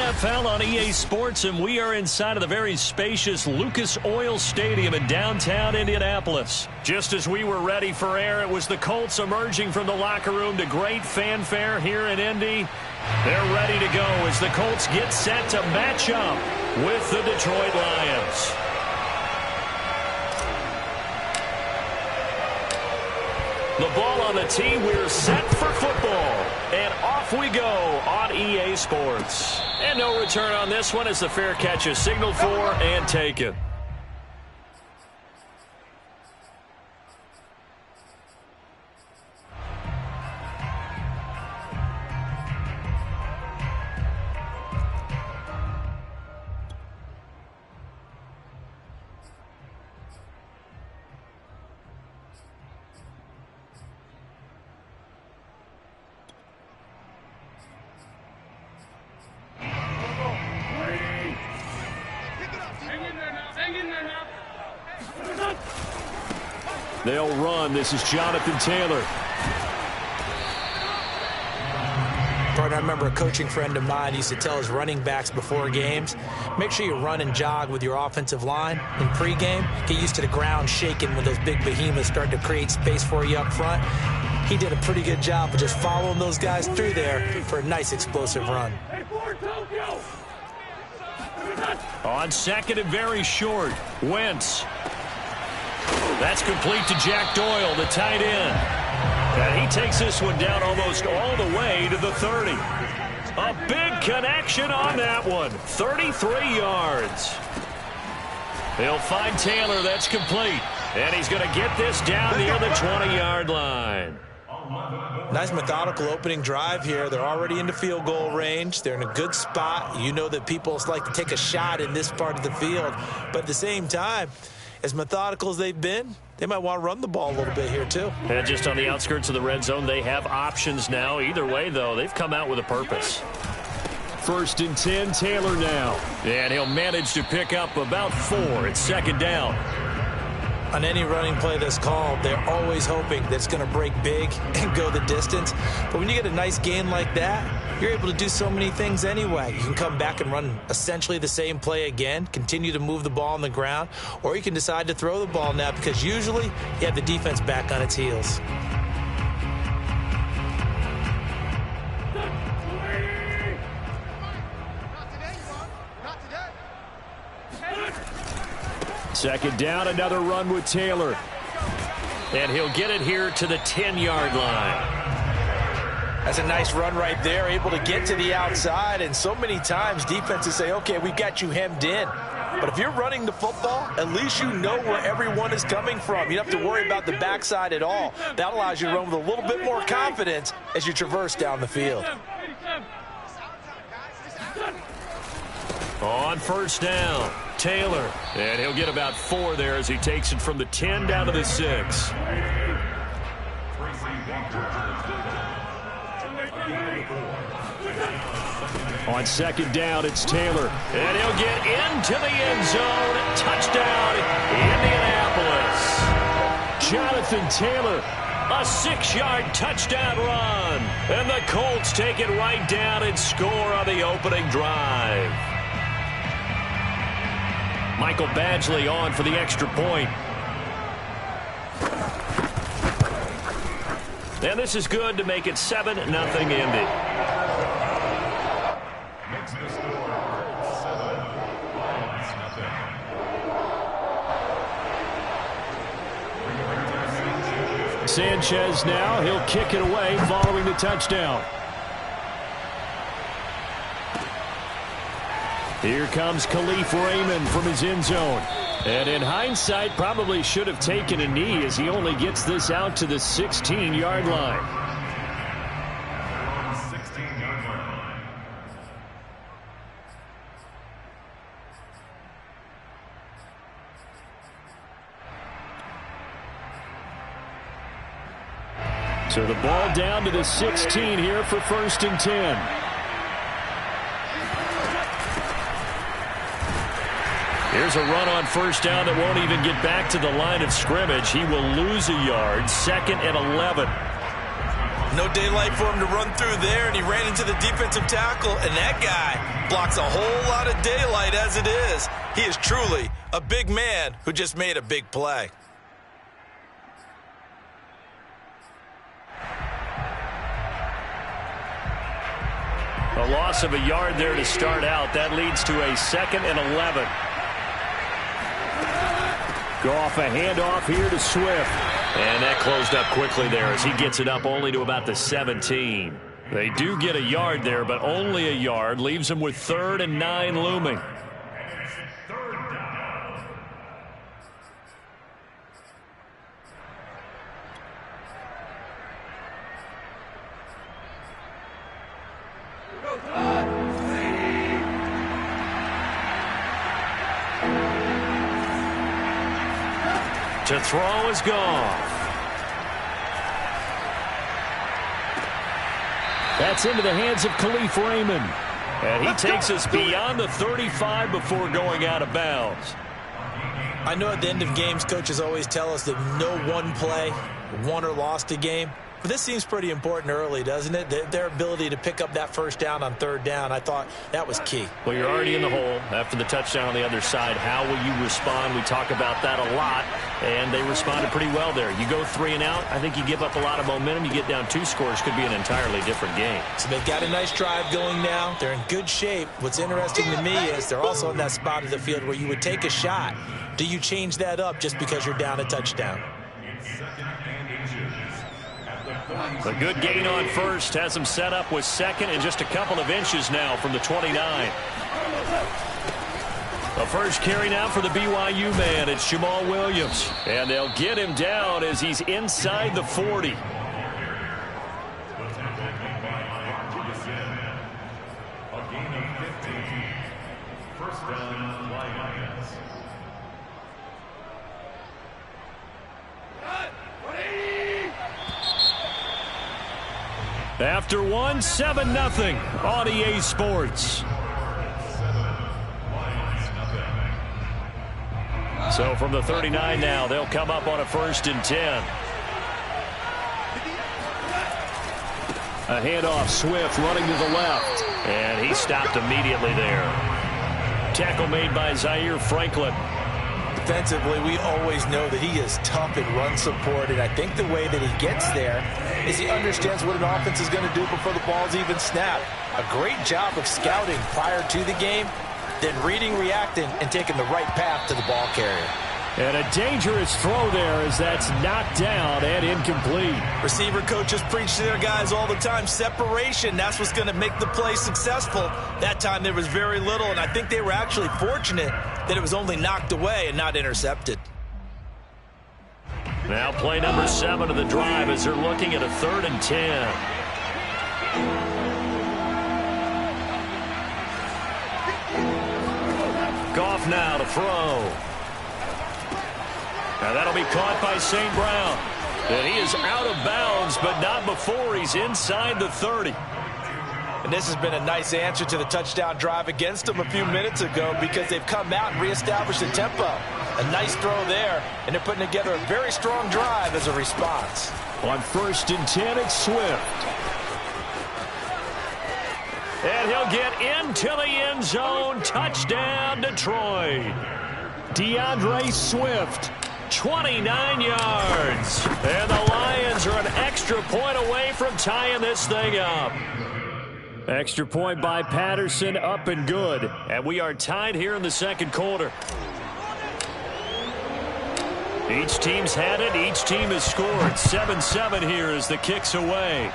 NFL on EA Sports, and we are inside of the very spacious Lucas Oil Stadium in downtown Indianapolis. Just as we were ready for air, it was the Colts emerging from the locker room to great fanfare here in Indy. They're ready to go as the Colts get set to match up with the Detroit Lions. The ball on the tee. We're set for football. And off we go on EA Sports. And no return on this one as the fair catch is signaled for and taken. They'll run. This is Jonathan Taylor. I remember a coaching friend of mine used to tell his running backs before games, make sure you run and jog with your offensive line in pregame. Get used to the ground shaking when those big behemoths start to create space for you up front. He did a pretty good job of just following those guys through there for a nice explosive run. On second and very short, Wentz. That's complete to Jack Doyle, the tight end. And he takes this one down almost all the way to the 30. A big connection on that one. 33 yards. They'll find Taylor. That's complete. And he's going to get this down near the 20-yard line. Nice methodical opening drive here. They're already into field goal range. They're in a good spot. You know that people like to take a shot in this part of the field. But at the same time, as methodical as they've been, they might want to run the ball a little bit here too. And just on the outskirts of the red zone, they have options now. Either way, though, they've come out with a purpose. 1st and 10, Taylor now. And he'll manage to pick up about 4. It's second down. On any running play that's called, they're always hoping that it's going to break big and go the distance. But when you get a nice gain like that, you're able to do so many things anyway. You can come back and run essentially the same play again, continue to move the ball on the ground, or you can decide to throw the ball now because usually you have the defense back on its heels. Second down, another run with Taylor. And he'll get it here to the 10-yard line. That's a nice run right there, able to get to the outside. And so many times defenses say, okay, we've got you hemmed in. But if you're running the football, at least you know where everyone is coming from. You don't have to worry about the backside at all. That allows you to run with a little bit more confidence as you traverse down the field. On first down, Taylor. And he'll get about 4 there as he takes it from the 10 down to the 6. On second down, it's Taylor. And he'll get into the end zone. Touchdown, Indianapolis. Jonathan Taylor, a 6-yard touchdown run. And the Colts take it right down and score on the opening drive. Michael Badgley on for the extra point. And this is good to make it 7-0 Indy. Sanchez now, he'll kick it away following the touchdown. Here comes Khalif Raymond from his end zone. And in hindsight, probably should have taken a knee as he only gets this out to the 16-yard line. So the ball down to the 16 here for 1st and 10. Here's a run on first down that won't even get back to the line of scrimmage. He will lose a yard. 2nd and 11. No daylight for him to run through there, and he ran into the defensive tackle, and that guy blocks a whole lot of daylight as it is. He is truly a big man who just made a big play. A loss of a yard there to start out. That leads to a 2nd and 11. Goff a handoff here to Swift. And that closed up quickly there as he gets it up only to about the 17. They do get a yard there, but only a yard. Leaves them with 3rd and 9 looming. To throw is Goff. That's into the hands of Khalif Raymond. And he takes us beyond the 35 before going out of bounds. I know at the end of games, coaches always tell us that no one play won or lost a game. But this seems pretty important early, doesn't it? Their ability to pick up that first down on 3rd down, I thought that was key. Well, you're already in the hole after the touchdown on the other side. How will you respond? We talk about that a lot, and they responded pretty well there. You go 3 and out, I think you give up a lot of momentum. You get down 2 scores, could be an entirely different game. So they've got a nice drive going now. They're in good shape. What's interesting to me is they're also in that spot of the field where you would take a shot. Do you change that up just because you're down a touchdown? A good gain on first has him set up with 2nd and just a couple of inches now from the 29. The first carry now for the BYU man. It's Jamal Williams. And they'll get him down as he's inside the 40. After 1, 7-0 on EA Sports. So from the 39 now, they'll come up on a 1st and 10. A handoff, Swift running to the left. And he stopped immediately there. Tackle made by Zaire Franklin. Defensively, we always know that he is tough and run support, and I think the way that he gets there is he understands what an offense is going to do before the ball's even snapped. A great job of scouting prior to the game, then reading, reacting, and taking the right path to the ball carrier. And a dangerous throw there as that's knocked down and incomplete. Receiver coaches preach to their guys all the time. Separation, that's what's going to make the play successful. That time there was very little, and I think they were actually fortunate that it was only knocked away and not intercepted. Now play number 7 of the drive as they're looking at a 3rd and 10. Goff now to throw. Now that'll be caught by St. Brown. And he is out of bounds, but not before he's inside the 30. And this has been a nice answer to the touchdown drive against them a few minutes ago because they've come out and reestablished the tempo. A nice throw there, and they're putting together a very strong drive as a response. On 1st and 10, it's Swift. And he'll get into the end zone. Touchdown, Detroit. DeAndre Swift, 29 yards. And the Lions are an extra point away from tying this thing up. Extra point by Patterson, up and good. And we are tied here in the 2nd quarter. Each team's had it. Each team has scored. 7-7 here as the kick's away.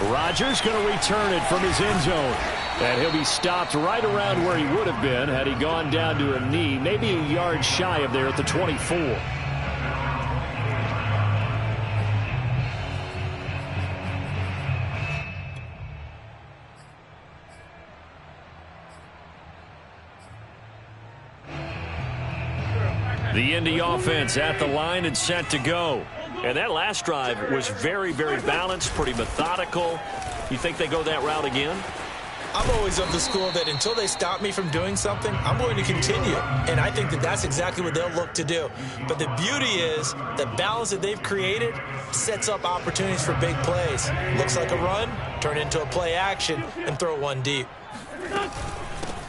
Rodgers going to return it from his end zone. And he'll be stopped right around where he would have been had he gone down to a knee, maybe a yard shy of there at the 24. The Indy offense at the line and set to go. And that last drive was very, very balanced, pretty methodical. You think they go that route again? I'm always of the school that until they stop me from doing something, I'm going to continue. And I think that that's exactly what they'll look to do. But the beauty is the balance that they've created sets up opportunities for big plays. Looks like a run, turn into a play action, and throw one deep.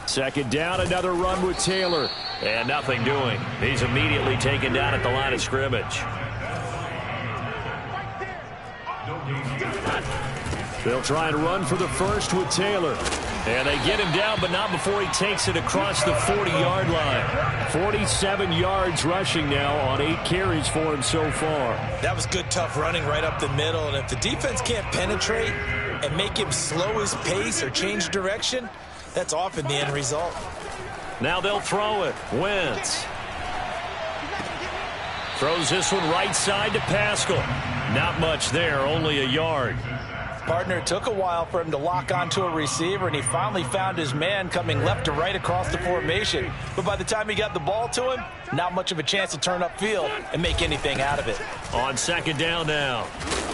Second down, another run with Taylor. And nothing doing. He's immediately taken down at the line of scrimmage. They'll try and run for the first with Taylor. And they get him down, but not before he takes it across the 40-yard line. 47 yards rushing now on 8 carries for him so far. That was good, tough running right up the middle. And if the defense can't penetrate and make him slow his pace or change direction, that's often the end result. Now they'll throw it. Wentz throws this one right side to Pascal. Not much there, only a yard. Partner, it took a while for him to lock onto a receiver, and he finally found his man coming left to right across the formation. But by the time he got the ball to him, not much of a chance to turn upfield and make anything out of it. On second down now,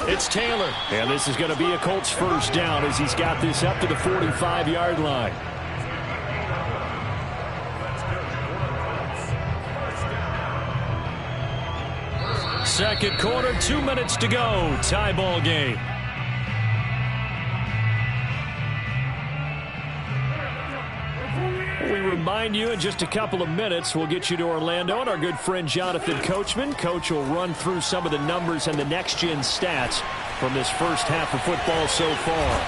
it's Taylor. And this is going to be a Colts first down as he's got this up to the 45-yard line. Second quarter, 2 minutes to go. Tie ball game. We remind you in just a couple of minutes we'll get you to Orlando and our good friend Jonathan Coachman. Coach will run through some of the numbers and the next-gen stats from this first half of football so far.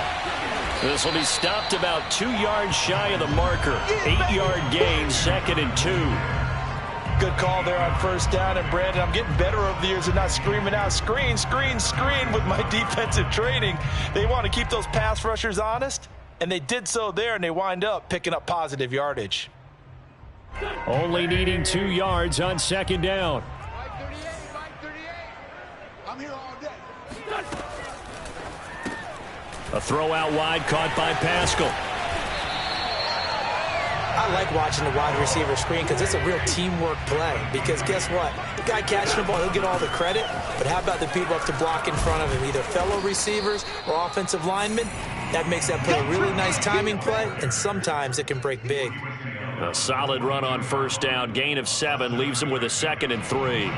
This will be stopped about 2 yards shy of the marker. 8-yard gain, 2nd and 2. Good call there on first down. And, Brandon, I'm getting better over the years and not screaming out, screen, screen, screen with my defensive training. They want to keep those pass rushers honest. And they did so there, and they wind up picking up positive yardage. Only needing 2 yards on second down. I'm here all day. A throw out wide caught by Pascal. I like watching the wide receiver screen because it's a real teamwork play. Because guess what? The guy catching the ball, he'll get all the credit. But how about the people up to block in front of him, either fellow receivers or offensive linemen? That makes that play a really nice timing play, and sometimes it can break big. A solid run on first down. Gain of 7 leaves him with a 2nd and 3.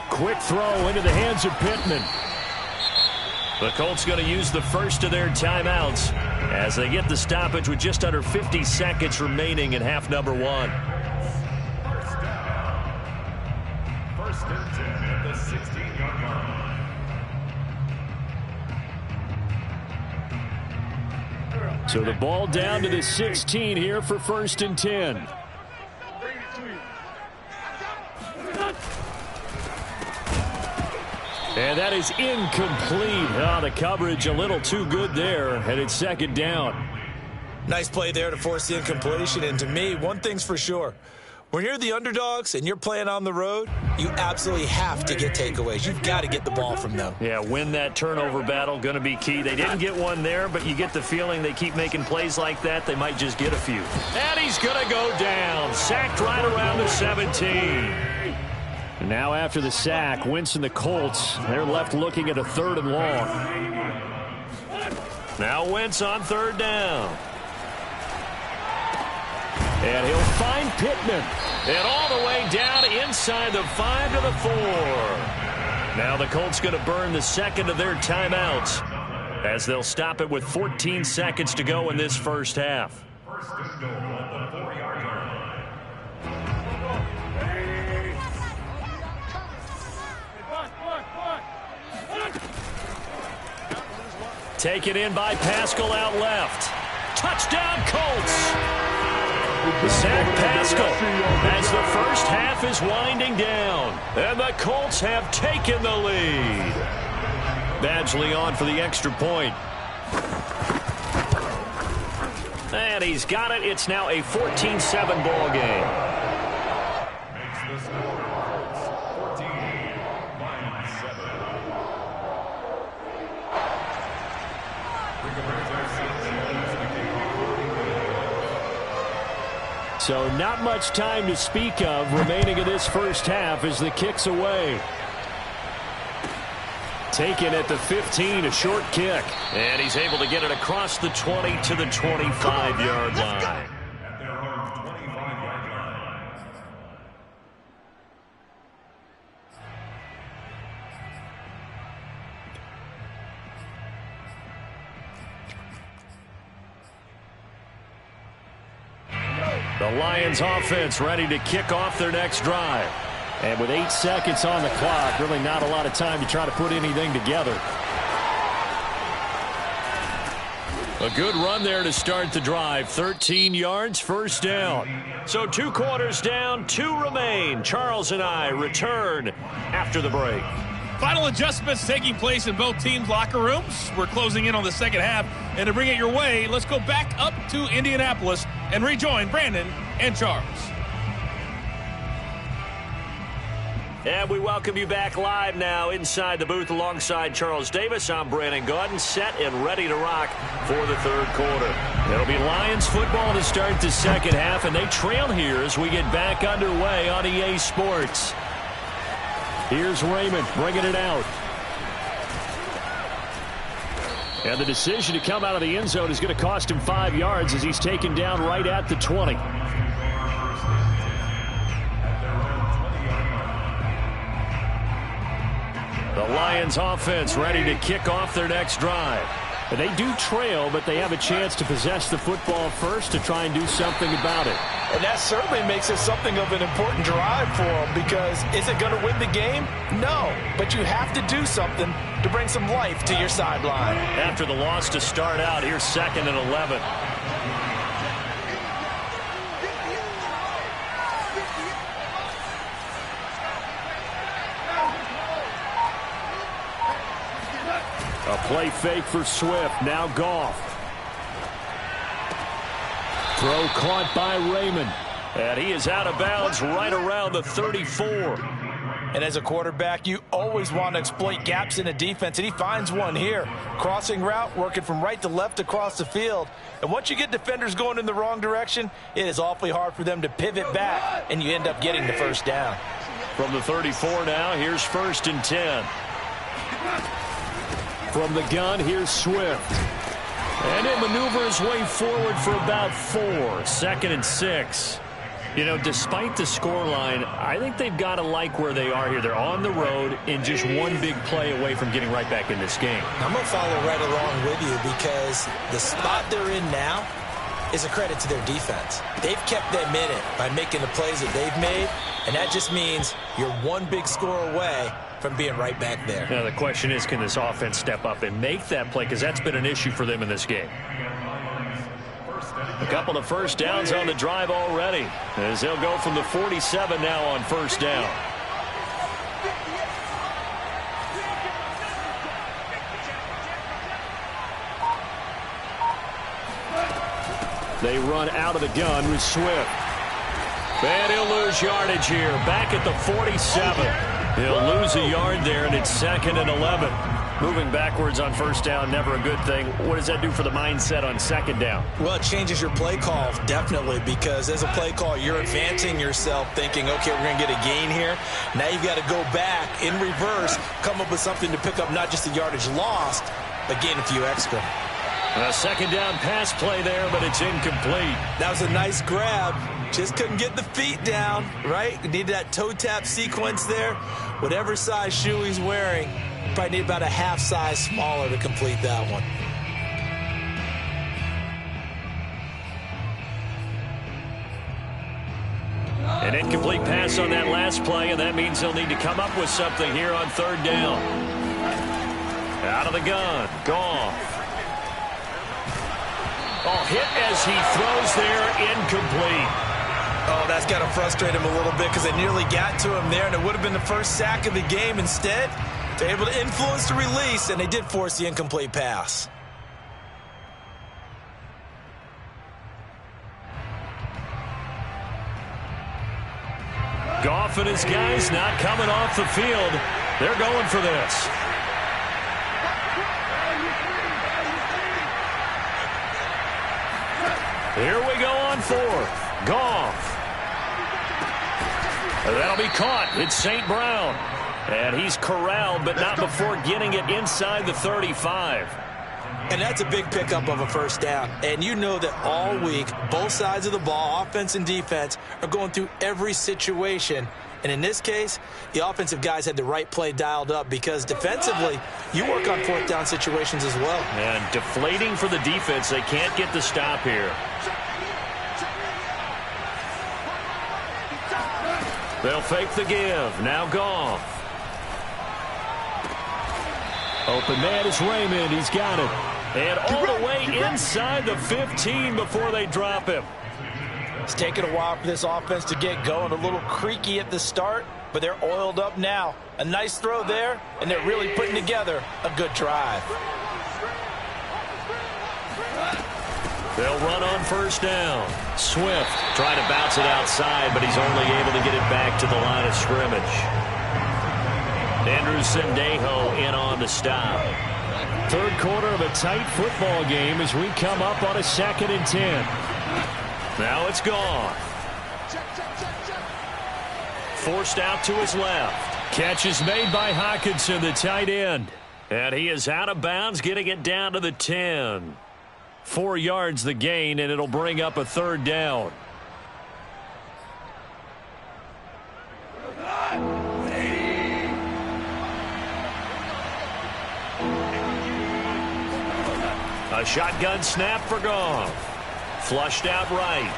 Quick throw into the hands of Pittman. The Colts going to use the first of their timeouts as they get the stoppage with just under 50 seconds remaining in half number 1. First and 10 at the 16-yard line. So the ball down to the 16 here for first and 10. And that is incomplete. Oh, the coverage a little too good there, and it's second down. Nice play there to force the incompletion. And to me, one thing's for sure. When you're the underdogs and you're playing on the road, you absolutely have to get takeaways. You've got to get the ball from them. Yeah, win that turnover battle, going to be key. They didn't get one there, but you get the feeling they keep making plays like that, they might just get a few. And he's going to go down. Sacked right around the 17. And now after the sack, Wentz and the Colts, they're left looking at a 3rd and long. Now Wentz on 3rd down. And he'll find Pittman. And all the way down inside the 5 to the 4. Now the Colts going to burn the 2nd of their timeouts as they'll stop it with 14 seconds to go in this first half. First and goal at the 4-yard line. Taken in by Pascal out left. Touchdown Colts. Zach Pascal as the first half is winding down. And the Colts have taken the lead. Badgley on for the extra point. And he's got it. It's now a 14-7 ball game. Makes the score Colts 14-7. So not much time to speak of remaining in this first half as the kick's away. Taken at the 15, a short kick. And he's able to get it across the 20 to the 25-yard line. The Lions offense ready to kick off their next drive. And with 8 seconds on the clock, really not a lot of time to try to put anything together. A good run there to start the drive. 13 yards, first down. So 2 quarters down, 2 remain. Charles and I return after the break. Final adjustments taking place in both teams' locker rooms. We're closing in on the second half. And to bring it your way, let's go back up to Indianapolis and rejoin Brandon and Charles. And we welcome you back live now inside the booth alongside Charles Davis. I'm Brandon Gaudin, set and ready to rock for the third quarter. It'll be Lions football to start the second half, and they trail here as we get back underway on EA Sports. Here's Raymond bringing it out. And the decision to come out of the end zone is going to cost him 5 yards as he's taken down right at the 20. The Lions offense ready to kick off their next drive. And they do trail, but they have a chance to possess the football first to try and do something about it. And that certainly makes it something of an important drive for them, because is it going to win the game? No, but you have to do something to bring some life to your sideline. After the loss to start out, here's 2nd and 11. A play fake for Swift. Now Goff. Throw caught by Raymond. And he is out of bounds right around the 34. And as a quarterback, you always want to exploit gaps in a defense, and he finds one here. Crossing route, working from right to left across the field. And once you get defenders going in the wrong direction, it is awfully hard for them to pivot back, and you end up getting the first down. From the 34 now, here's 1st and 10. From the gun, here's Swift. And he'll maneuver his way forward for about 4. 2nd and 6. You know, despite the scoreline, I think they've got to like where they are here. They're on the road and just one big play away from getting right back in this game. I'm going to follow right along with you, because the spot they're in now is a credit to their defense. They've kept them in it by making the plays that they've made, and that just means you're one big score away from being right back there. Now the question is, can this offense step up and make that play? Because that's been an issue for them in this game. A couple of first downs on the drive already, as they'll go from the 47 now on first down. They run out of the gun with Swift. And he'll lose yardage here. Back at the 47. He'll lose a yard there, and it's 2nd and 11. Moving backwards on first down, never a good thing. What does that do for the mindset on 2nd down? Well, it changes your play call, definitely, because as a play call, you're advancing yourself thinking, okay, we're going to get a gain here. Now you've got to go back in reverse, come up with something to pick up not just the yardage lost, but gain a few extra. A 2nd down pass play there, but it's incomplete. That was a nice grab. Just couldn't get the feet down, right? Needed that toe tap sequence there. Whatever size shoe he's wearing, probably need about a half size smaller to complete that one. An incomplete pass on that last play, and that means they'll need to come up with something here on 3rd down. Out of the gun, Goff. Oh, hit as he throws there, incomplete. Oh, that's got to frustrate him a little bit, because they nearly got to him there, and it would have been the first sack of the game. Instead, they're able to influence the release, and they did force the incomplete pass. Goff and his guys not coming off the field. They're going for this. Here we go on 4th. Goff. That'll be caught. It's St. Brown. And he's corralled, but not before getting it inside the 35. And that's a big pickup of a first down. And you know that all week, both sides of the ball, offense and defense, are going through every situation. And in this case, the offensive guys had the right play dialed up because defensively, you work on fourth down situations as well. And deflating for the defense. They can't get the stop here. They'll fake the give. Now Goff. Open man is Raymond. He's got it. And all the way inside the 15 before they drop him. It's taken a while for this offense to get going. A little creaky at the start, but they're oiled up now. A nice throw there, and they're really putting together a good drive. They'll run on first down. Swift trying to bounce it outside, but he's only able to get it back to the line of scrimmage. Andrew Sendejo in on the stop. Third quarter of a tight football game as we come up on a 2nd and 10. Now it's Goff. Forced out to his left. Catch is made by Hockenson, the tight end. And he is out of bounds, getting it down to the 10. 4 yards the gain, and it'll bring up a third down. A shotgun snap for Goff. Flushed out right.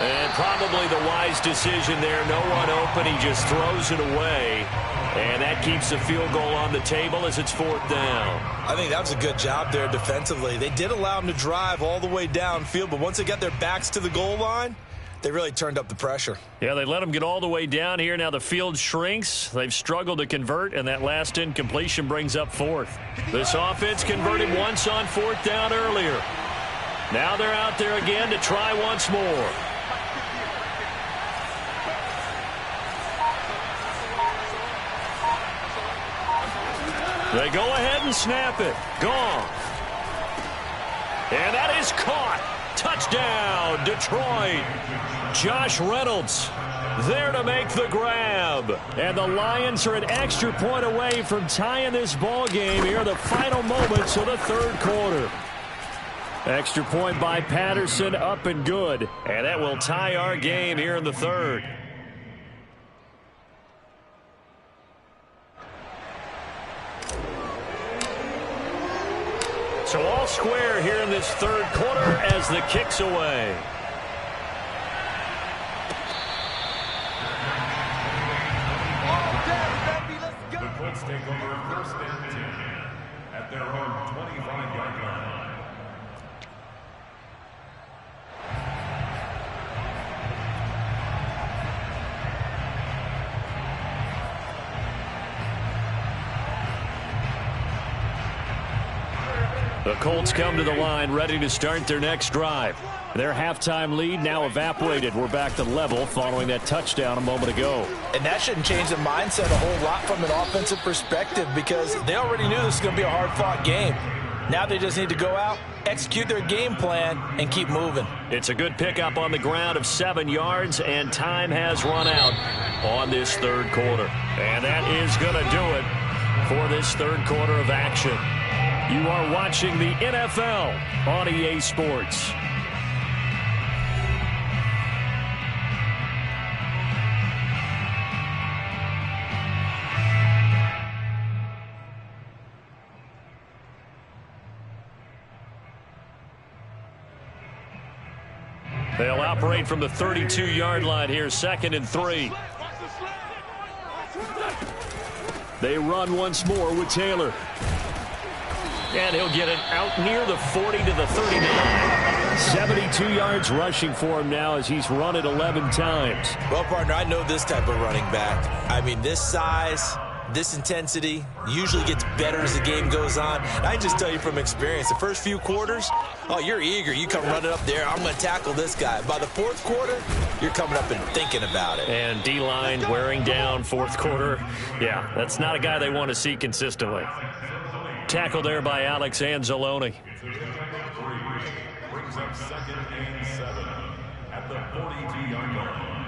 And probably the wise decision there. No one open. He just throws it away. And that keeps the field goal on the table as it's 4th down. I think that was a good job there defensively. They did allow them to drive all the way downfield, but once they got their backs to the goal line, they really turned up the pressure. Yeah, they let them get all the way down here. Now the field shrinks. They've struggled to convert, and that last incompletion brings up 4th. This offense converted once on 4th down earlier. Now they're out there again to try once more. They go ahead and snap it. Goff. And that is caught. Touchdown, Detroit. Josh Reynolds there to make the grab. And the Lions are an extra point away from tying this ball game here in the final moments of the 3rd quarter. Extra point by Patterson, up and good. And that will tie our game here in the 3rd. So all square here in this 3rd quarter as the kick's away. The Colts take over 1st and 10 at their own 25-yard line. The Colts come to the line ready to start their next drive. Their halftime lead now evaporated. We're back to level following that touchdown a moment ago. And that shouldn't change the mindset a whole lot from an offensive perspective because they already knew this was going to be a hard-fought game. Now they just need to go out, execute their game plan, and keep moving. It's a good pickup on the ground of 7 yards, and time has run out on this 3rd quarter. And that is going to do it for this 3rd quarter of action. You are watching the NFL on EA Sports. They'll operate from the 32-yard line here, 2nd and 3. They run once more with Taylor. And he'll get it out near the 40 to the 39. 72 yards rushing for him now as he's run it 11 times. Well, partner, I know this type of running back. I mean, this size, this intensity usually gets better as the game goes on. And I just tell you from experience, the first few quarters, oh, you're eager. You come running up there, I'm going to tackle this guy. By the 4th quarter, you're coming up and thinking about it. And D-line wearing down 4th quarter. Yeah, that's not a guy they want to see consistently. Tackle there by Alex Anzalone. brings up 2nd and 7 at the 42-yard line.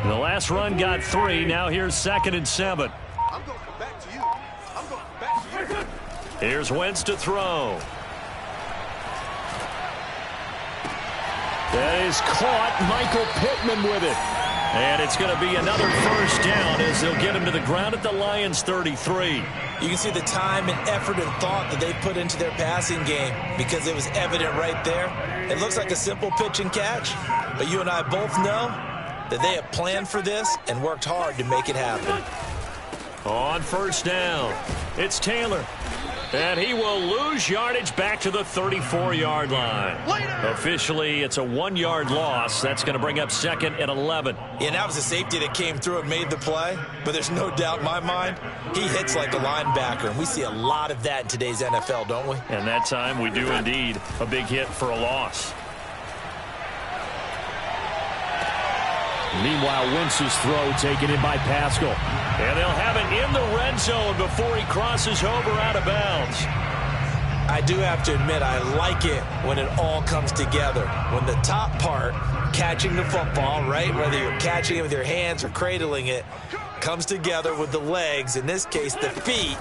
The last run got 3. Now here's 2nd and 7. I'm going to come back to you. I'm going to come back to you. Here's Wentz to throw. That is caught. Michael Pittman with it. And it's going to be another first down as they'll get him to the ground at the Lions' 33. You can see the time and effort and thought that they put into their passing game because it was evident right there. It looks like a simple pitch and catch, but you and I both know that they have planned for this and worked hard to make it happen. On first down, it's Taylor. And he will lose yardage back to the 34-yard line. Officially, it's a 1-yard loss. That's going to bring up 2nd and 11. Yeah, that was a safety that came through and made the play. But there's no doubt in my mind, he hits like a linebacker. And we see a lot of that in today's NFL, don't we? And that time we do indeed. A big hit for a loss. Meanwhile, Wentz's throw taken in by Pascal. And they'll have it in the red zone before he crosses over out of bounds. I do have to admit, I like it when it all comes together. When the top part, catching the football, right, whether you're catching it with your hands or cradling it, comes together with the legs, in this case the feet,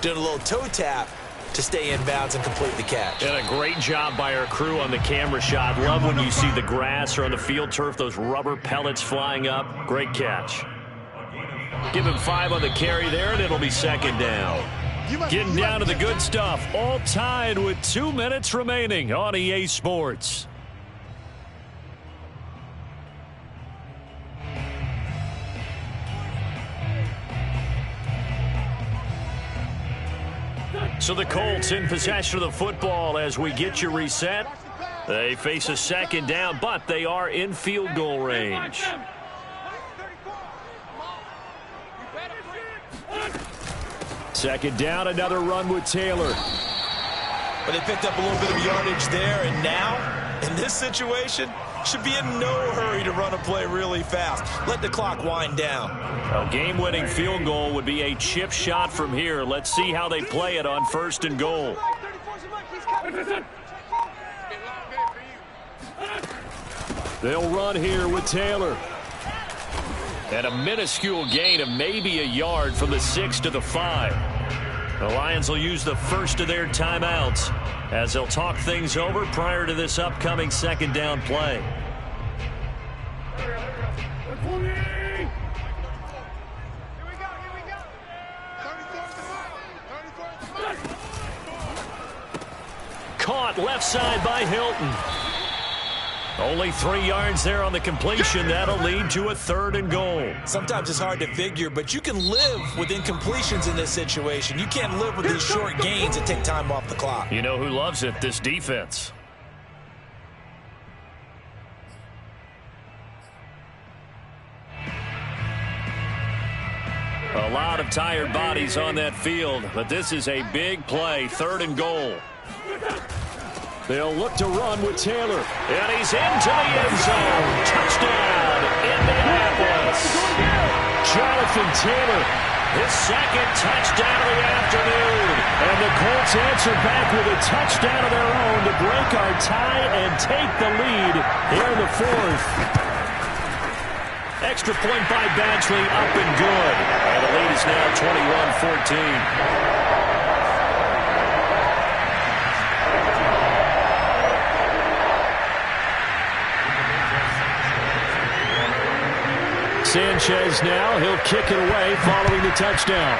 doing a little toe tap to stay in bounds and complete the catch. And a great job by our crew on the camera shot. Love when you see the grass or on the field turf, those rubber pellets flying up. Great catch. Give him 5 on the carry there, and it'll be 2nd down. Getting down to the good stuff. All tied with 2 minutes remaining on EA Sports. So the Colts in possession of the football as we get you reset. They face a 2nd down, but they are in field goal range. Second down, another run with Taylor. But they picked up a little bit of yardage there, and now, in this situation, should be in no hurry to run a play really fast. Let the clock wind down. A game-winning field goal would be a chip shot from here. Let's see how they play it on 1st and goal. They'll run here with Taylor. And a minuscule gain of maybe a yard from the 6 to the 5. The Lions will use the first of their timeouts as they'll talk things over prior to this upcoming 2nd down play. Caught left side by Hilton. Only 3 yards there on the completion. That'll lead to a 3rd and goal. Sometimes it's hard to figure, but you can live with incompletions in this situation. You can't live with these short gains that take time off the clock. You know who loves it? This defense. A lot of tired bodies on that field, but this is a big play. 3rd and goal. They'll look to run with Taylor. And he's into the end zone. Touchdown, Indianapolis. Jonathan Taylor, his 2nd touchdown of the afternoon. And the Colts answer back with a touchdown of their own to break our tie and take the lead here in the 4th. Extra point by Badgley, up and good. And the lead is now 21-14. Sanchez now, he'll kick it away following the touchdown.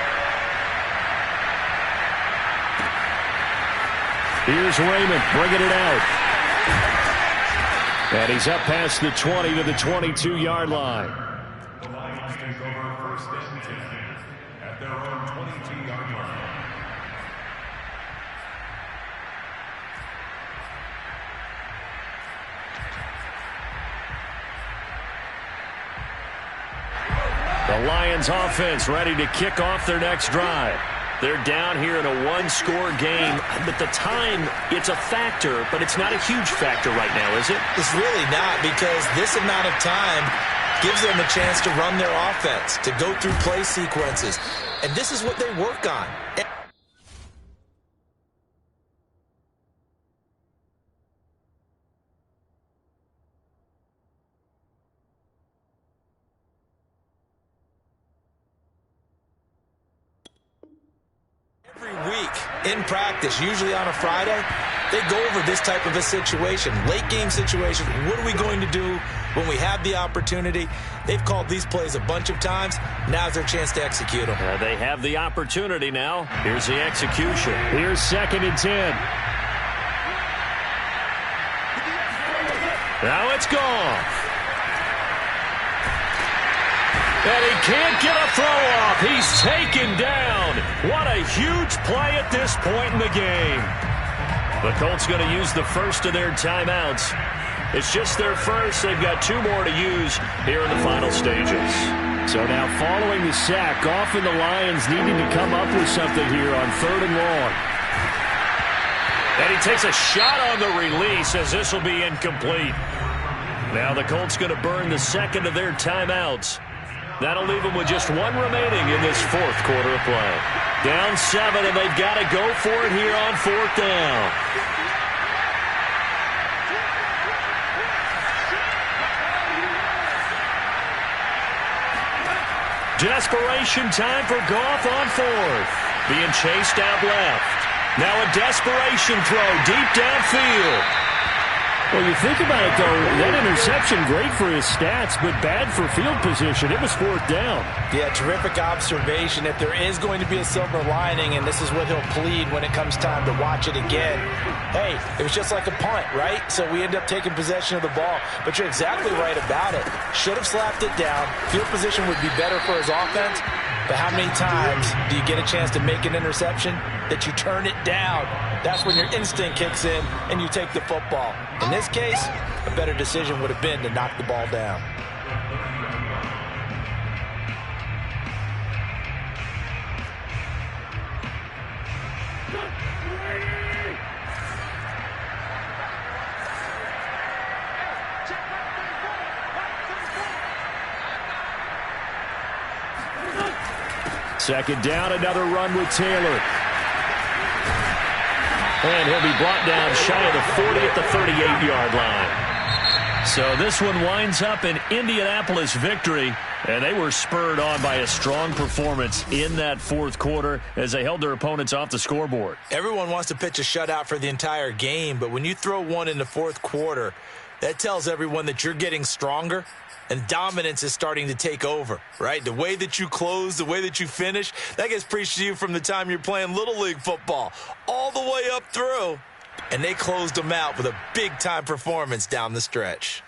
Here's Raymond bringing it out. And he's up past the 20 to the 22-yard line. The Lions take over 1st and 10 at their own 22-yard line. The Lions offense ready to kick off their next drive. They're down here in a one-score game, but the time, it's a factor, but it's not a huge factor right now, is it? It's really not, because this amount of time gives them a chance to run their offense, to go through play sequences. And this is what they work on. Every week in practice, usually on a Friday, they go over this type of a situation, late game situation. What are we going to do when we have the opportunity? They've called these plays a bunch of times. Now's their chance to execute them. They have the opportunity now. Here's the execution. Here's 2nd and 10. Now it's gone. And he can't get a throw off. He's taken down. What a huge play at this point in the game. The Colts going to use the first of their timeouts. It's just their first. They've got 2 more to use here in the final stages. So now following the sack, often the Lions needing to come up with something here on 3rd and long. And he takes a shot on the release as this will be incomplete. Now the Colts going to burn the 2nd of their timeouts. That'll leave them with just 1 remaining in this 4th quarter of play. Down 7, and they've got to go for it here on 4th down. Desperation time for Goff on 4th. Being chased out left. Now a desperation throw deep downfield. Well, you think about it, though, that interception, great for his stats, but bad for field position. It was 4th down. Yeah, terrific observation. If there is going to be a silver lining, and this is what he'll plead when it comes time to watch it again, hey, it was just like a punt, right? So we end up taking possession of the ball. But you're exactly right about it. Should have slapped it down. Field position would be better for his offense. But how many times do you get a chance to make an interception that you turn it down? That's when your instinct kicks in and you take the football. In this case, a better decision would have been to knock the ball down. Second down, another run with Taylor. And he'll be brought down shy of the 40 at the 38-yard line. So this one winds up an Indianapolis victory, and they were spurred on by a strong performance in that 4th quarter as they held their opponents off the scoreboard. Everyone wants to pitch a shutout for the entire game, but when you throw one in the 4th quarter, that tells everyone that you're getting stronger and dominance is starting to take over, right? The way that you close, the way that you finish, that gets preached to you from the time you're playing Little League football all the way up through. And they closed them out with a big-time performance down the stretch.